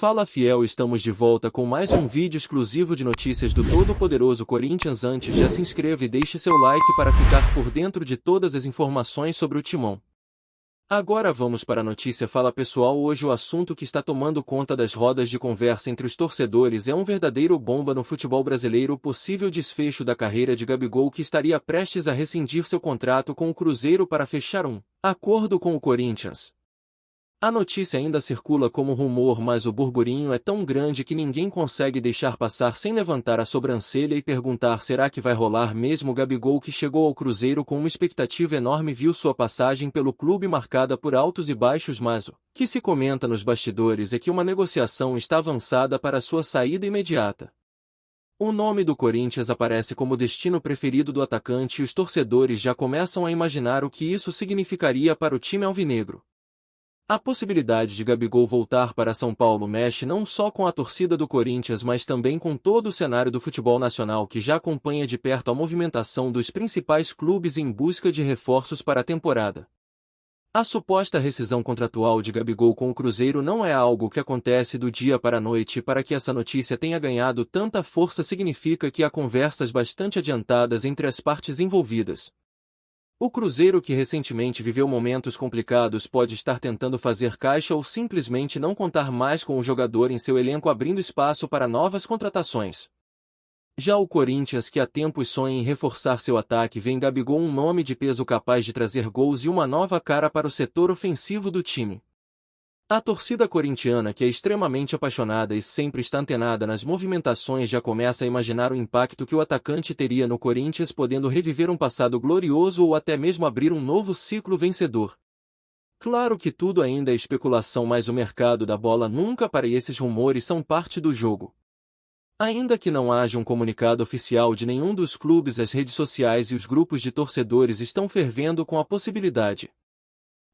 Fala fiel, estamos de volta com mais um vídeo exclusivo de notícias do todo-poderoso Corinthians. Antes, já se inscreva e deixe seu like para ficar por dentro de todas as informações sobre o Timão. Agora vamos para a notícia Fala Pessoal. Hoje o assunto que está tomando conta das rodas de conversa entre os torcedores é um verdadeiro bomba no futebol brasileiro: o possível desfecho da carreira de Gabigol, que estaria prestes a rescindir seu contrato com o Cruzeiro para fechar um acordo com o Corinthians. A notícia ainda circula como rumor, mas o burburinho é tão grande que ninguém consegue deixar passar sem levantar a sobrancelha e perguntar: será que vai rolar mesmo? Gabigol, que chegou ao Cruzeiro com uma expectativa enorme, viu sua passagem pelo clube marcada por altos e baixos, mas o que se comenta nos bastidores é que uma negociação está avançada para sua saída imediata. O nome do Corinthians aparece como destino preferido do atacante e os torcedores já começam a imaginar o que isso significaria para o time alvinegro. A possibilidade de Gabigol voltar para São Paulo mexe não só com a torcida do Corinthians, mas também com todo o cenário do futebol nacional, que já acompanha de perto a movimentação dos principais clubes em busca de reforços para a temporada. A suposta rescisão contratual de Gabigol com o Cruzeiro não é algo que acontece do dia para a noite, e para que essa notícia tenha ganhado tanta força significa que há conversas bastante adiantadas entre as partes envolvidas. O Cruzeiro, que recentemente viveu momentos complicados, pode estar tentando fazer caixa ou simplesmente não contar mais com o jogador em seu elenco, abrindo espaço para novas contratações. Já o Corinthians, que há tempos sonha em reforçar seu ataque, vê em Gabigol um nome de peso capaz de trazer gols e uma nova cara para o setor ofensivo do time. A torcida corintiana, que é extremamente apaixonada e sempre está antenada nas movimentações, já começa a imaginar o impacto que o atacante teria no Corinthians, podendo reviver um passado glorioso ou até mesmo abrir um novo ciclo vencedor. Claro que tudo ainda é especulação, mas o mercado da bola nunca para e esses rumores são parte do jogo. Ainda que não haja um comunicado oficial de nenhum dos clubes, as redes sociais e os grupos de torcedores estão fervendo com a possibilidade.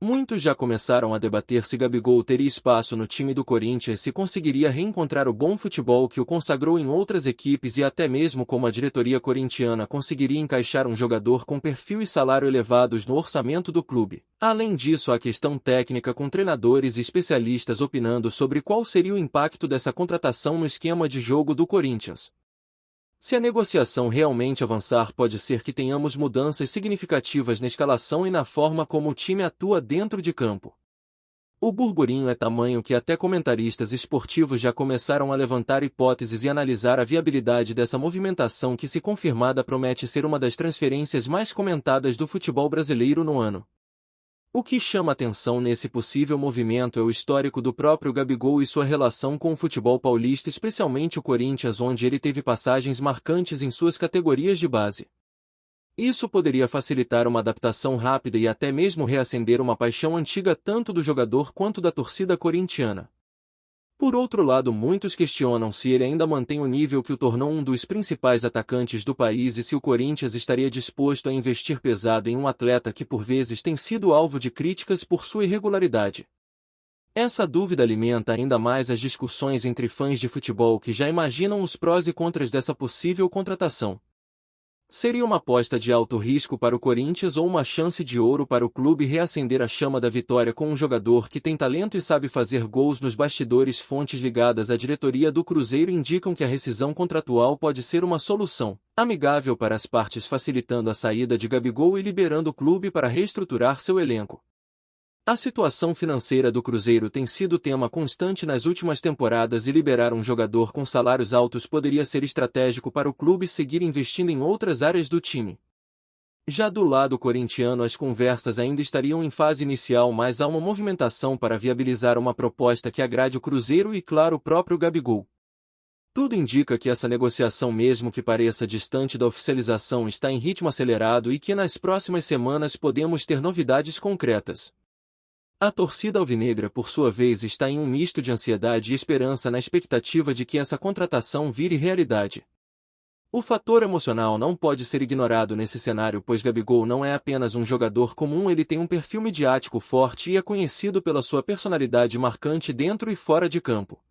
Muitos já começaram a debater se Gabigol teria espaço no time do Corinthians, se conseguiria reencontrar o bom futebol que o consagrou em outras equipes e até mesmo como a diretoria corintiana conseguiria encaixar um jogador com perfil e salário elevados no orçamento do clube. Além disso, há a questão técnica, com treinadores e especialistas opinando sobre qual seria o impacto dessa contratação no esquema de jogo do Corinthians. Se a negociação realmente avançar, pode ser que tenhamos mudanças significativas na escalação e na forma como o time atua dentro de campo. O burburinho é tamanho que até comentaristas esportivos já começaram a levantar hipóteses e analisar a viabilidade dessa movimentação, que, se confirmada, promete ser uma das transferências mais comentadas do futebol brasileiro no ano. O que chama atenção nesse possível movimento é o histórico do próprio Gabigol e sua relação com o futebol paulista, especialmente o Corinthians, onde ele teve passagens marcantes em suas categorias de base. Isso poderia facilitar uma adaptação rápida e até mesmo reacender uma paixão antiga tanto do jogador quanto da torcida corintiana. Por outro lado, muitos questionam se ele ainda mantém o nível que o tornou um dos principais atacantes do país e se o Corinthians estaria disposto a investir pesado em um atleta que por vezes tem sido alvo de críticas por sua irregularidade. Essa dúvida alimenta ainda mais as discussões entre fãs de futebol, que já imaginam os prós e contras dessa possível contratação. Seria uma aposta de alto risco para o Corinthians ou uma chance de ouro para o clube reacender a chama da vitória com um jogador que tem talento e sabe fazer gols? Nos bastidores, fontes ligadas à diretoria do Cruzeiro indicam que a rescisão contratual pode ser uma solução amigável para as partes, facilitando a saída de Gabigol e liberando o clube para reestruturar seu elenco. A situação financeira do Cruzeiro tem sido tema constante nas últimas temporadas, e liberar um jogador com salários altos poderia ser estratégico para o clube seguir investindo em outras áreas do time. Já do lado corintiano, as conversas ainda estariam em fase inicial, mas há uma movimentação para viabilizar uma proposta que agrade o Cruzeiro e, claro, o próprio Gabigol. Tudo indica que essa negociação, mesmo que pareça distante da oficialização, está em ritmo acelerado e que nas próximas semanas podemos ter novidades concretas. A torcida alvinegra, por sua vez, está em um misto de ansiedade e esperança, na expectativa de que essa contratação vire realidade. O fator emocional não pode ser ignorado nesse cenário, pois Gabigol não é apenas um jogador comum, ele tem um perfil midiático forte e é conhecido pela sua personalidade marcante dentro e fora de campo.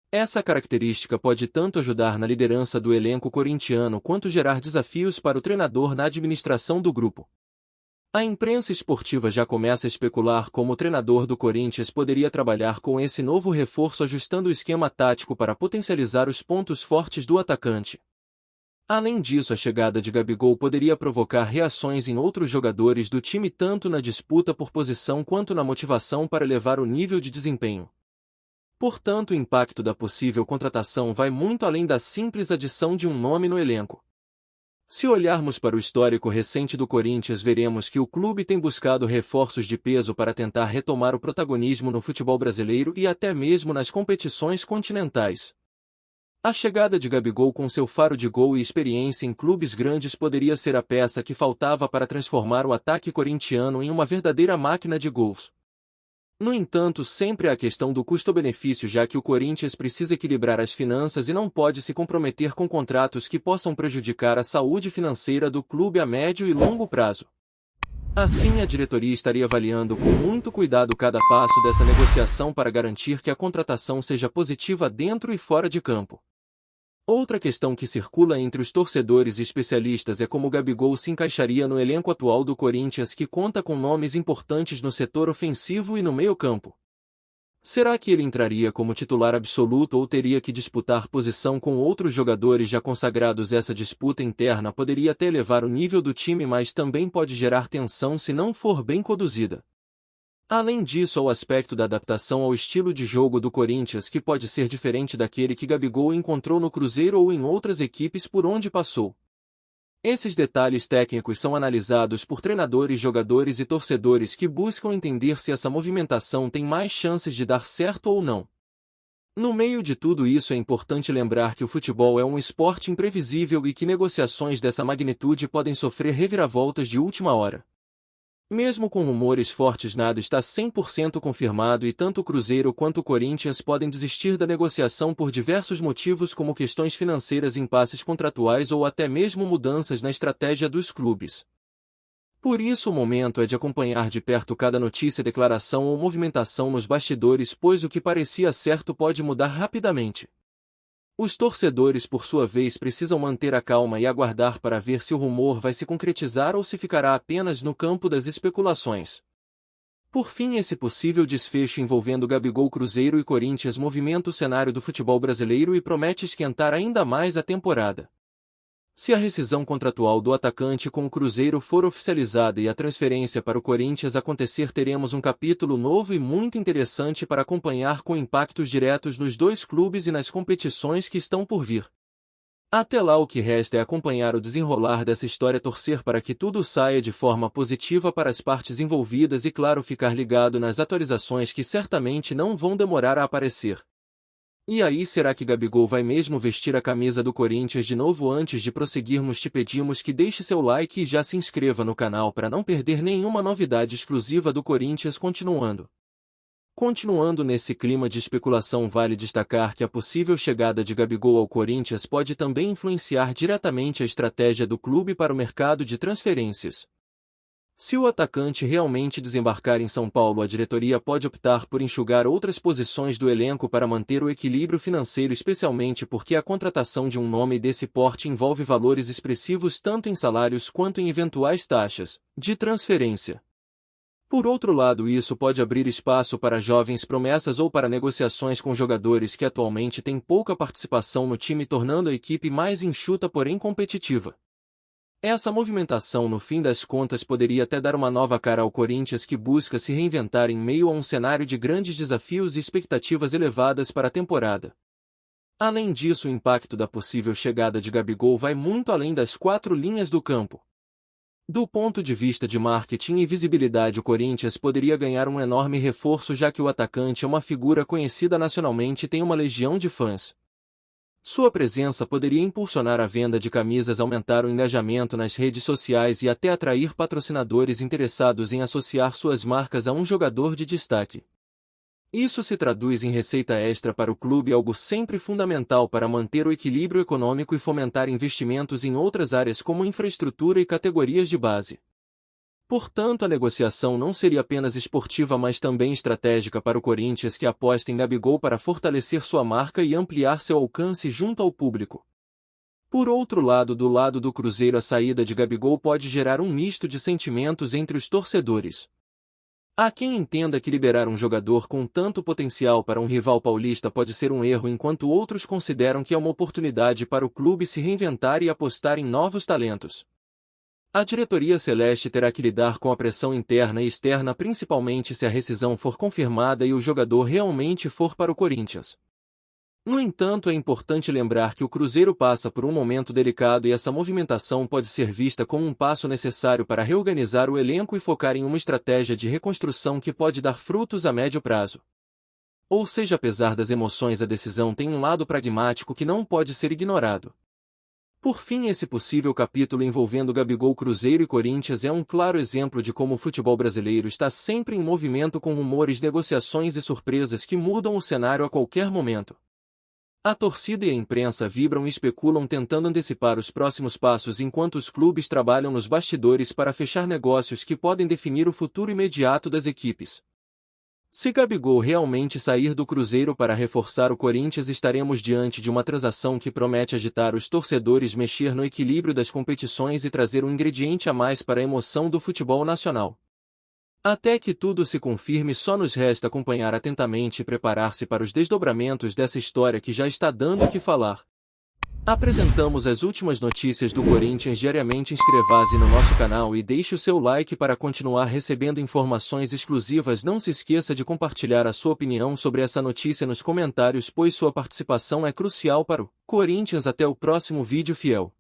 Essa característica pode tanto ajudar na liderança do elenco corintiano quanto gerar desafios para o treinador na administração do grupo. A imprensa esportiva já começa a especular como o treinador do Corinthians poderia trabalhar com esse novo reforço ajustando o esquema tático para potencializar os pontos fortes do atacante. Além disso, a chegada de Gabigol poderia provocar reações em outros jogadores do time tanto na disputa por posição quanto na motivação para elevar o nível de desempenho. Portanto, o impacto da possível contratação vai muito além da simples adição de um nome no elenco. Se olharmos para o histórico recente do Corinthians, veremos que o clube tem buscado reforços de peso para tentar retomar o protagonismo no futebol brasileiro e até mesmo nas competições continentais. A chegada de Gabigol com seu faro de gol e experiência em clubes grandes poderia ser a peça que faltava para transformar o ataque corintiano em uma verdadeira máquina de gols. No entanto, sempre há a questão do custo-benefício, já que o Corinthians precisa equilibrar as finanças e não pode se comprometer com contratos que possam prejudicar a saúde financeira do clube a médio e longo prazo. Assim, a diretoria estaria avaliando com muito cuidado cada passo dessa negociação para garantir que a contratação seja positiva dentro e fora de campo. Outra questão que circula entre os torcedores e especialistas é como Gabigol se encaixaria no elenco atual do Corinthians, que conta com nomes importantes no setor ofensivo e no meio-campo. Será que ele entraria como titular absoluto ou teria que disputar posição com outros jogadores já consagrados? Essa disputa interna poderia até elevar o nível do time, mas também pode gerar tensão se não for bem conduzida. Além disso, há o aspecto da adaptação ao estilo de jogo do Corinthians, que pode ser diferente daquele que Gabigol encontrou no Cruzeiro ou em outras equipes por onde passou. Esses detalhes técnicos são analisados por treinadores, jogadores e torcedores que buscam entender se essa movimentação tem mais chances de dar certo ou não. No meio de tudo isso, é importante lembrar que o futebol é um esporte imprevisível e que negociações dessa magnitude podem sofrer reviravoltas de última hora. Mesmo com rumores fortes, nada está 100% confirmado e tanto o Cruzeiro quanto o Corinthians podem desistir da negociação por diversos motivos, como questões financeiras, impasses contratuais ou até mesmo mudanças na estratégia dos clubes. Por isso, o momento é de acompanhar de perto cada notícia, declaração ou movimentação nos bastidores, pois o que parecia certo pode mudar rapidamente. Os torcedores, por sua vez, precisam manter a calma e aguardar para ver se o rumor vai se concretizar ou se ficará apenas no campo das especulações. Por fim, esse possível desfecho envolvendo Gabigol, Cruzeiro e Corinthians movimenta o cenário do futebol brasileiro e promete esquentar ainda mais a temporada. Se a rescisão contratual do atacante com o Cruzeiro for oficializada e a transferência para o Corinthians acontecer, teremos um capítulo novo e muito interessante para acompanhar, com impactos diretos nos dois clubes e nas competições que estão por vir. Até lá, o que resta é acompanhar o desenrolar dessa história, torcer para que tudo saia de forma positiva para as partes envolvidas e, claro, ficar ligado nas atualizações que certamente não vão demorar a aparecer. E aí, será que Gabigol vai mesmo vestir a camisa do Corinthians de novo? Antes de prosseguirmos, te pedimos que deixe seu like e já se inscreva no canal para não perder nenhuma novidade exclusiva do Corinthians. Continuando nesse clima de especulação, vale destacar que a possível chegada de Gabigol ao Corinthians pode também influenciar diretamente a estratégia do clube para o mercado de transferências. Se o atacante realmente desembarcar em São Paulo, a diretoria pode optar por enxugar outras posições do elenco para manter o equilíbrio financeiro, especialmente porque a contratação de um nome desse porte envolve valores expressivos tanto em salários quanto em eventuais taxas de transferência. Por outro lado, isso pode abrir espaço para jovens promessas ou para negociações com jogadores que atualmente têm pouca participação no time, tornando a equipe mais enxuta, porém competitiva. Essa movimentação, no fim das contas, poderia até dar uma nova cara ao Corinthians, que busca se reinventar em meio a um cenário de grandes desafios e expectativas elevadas para a temporada. Além disso, o impacto da possível chegada de Gabigol vai muito além das quatro linhas do campo. Do ponto de vista de marketing e visibilidade, o Corinthians poderia ganhar um enorme reforço, já que o atacante é uma figura conhecida nacionalmente e tem uma legião de fãs. Sua presença poderia impulsionar a venda de camisas, aumentar o engajamento nas redes sociais e até atrair patrocinadores interessados em associar suas marcas a um jogador de destaque. Isso se traduz em receita extra para o clube, algo sempre fundamental para manter o equilíbrio econômico e fomentar investimentos em outras áreas como infraestrutura e categorias de base. Portanto, a negociação não seria apenas esportiva, mas também estratégica para o Corinthians, que aposta em Gabigol para fortalecer sua marca e ampliar seu alcance junto ao público. Por outro lado, do lado do Cruzeiro, a saída de Gabigol pode gerar um misto de sentimentos entre os torcedores. Há quem entenda que liberar um jogador com tanto potencial para um rival paulista pode ser um erro, enquanto outros consideram que é uma oportunidade para o clube se reinventar e apostar em novos talentos. A diretoria celeste terá que lidar com a pressão interna e externa, principalmente se a rescisão for confirmada e o jogador realmente for para o Corinthians. No entanto, é importante lembrar que o Cruzeiro passa por um momento delicado e essa movimentação pode ser vista como um passo necessário para reorganizar o elenco e focar em uma estratégia de reconstrução que pode dar frutos a médio prazo. Ou seja, apesar das emoções, a decisão tem um lado pragmático que não pode ser ignorado. Por fim, esse possível capítulo envolvendo Gabigol, Cruzeiro e Corinthians é um claro exemplo de como o futebol brasileiro está sempre em movimento, com rumores, negociações e surpresas que mudam o cenário a qualquer momento. A torcida e a imprensa vibram e especulam, tentando antecipar os próximos passos, enquanto os clubes trabalham nos bastidores para fechar negócios que podem definir o futuro imediato das equipes. Se Gabigol realmente sair do Cruzeiro para reforçar o Corinthians, estaremos diante de uma transação que promete agitar os torcedores, mexer no equilíbrio das competições e trazer um ingrediente a mais para a emoção do futebol nacional. Até que tudo se confirme, só nos resta acompanhar atentamente e preparar-se para os desdobramentos dessa história que já está dando o que falar. Apresentamos as últimas notícias do Corinthians diariamente. Inscreva-se no nosso canal e deixe o seu like para continuar recebendo informações exclusivas. Não se esqueça de compartilhar a sua opinião sobre essa notícia nos comentários, pois sua participação é crucial para o Corinthians. Até o próximo vídeo, fiel.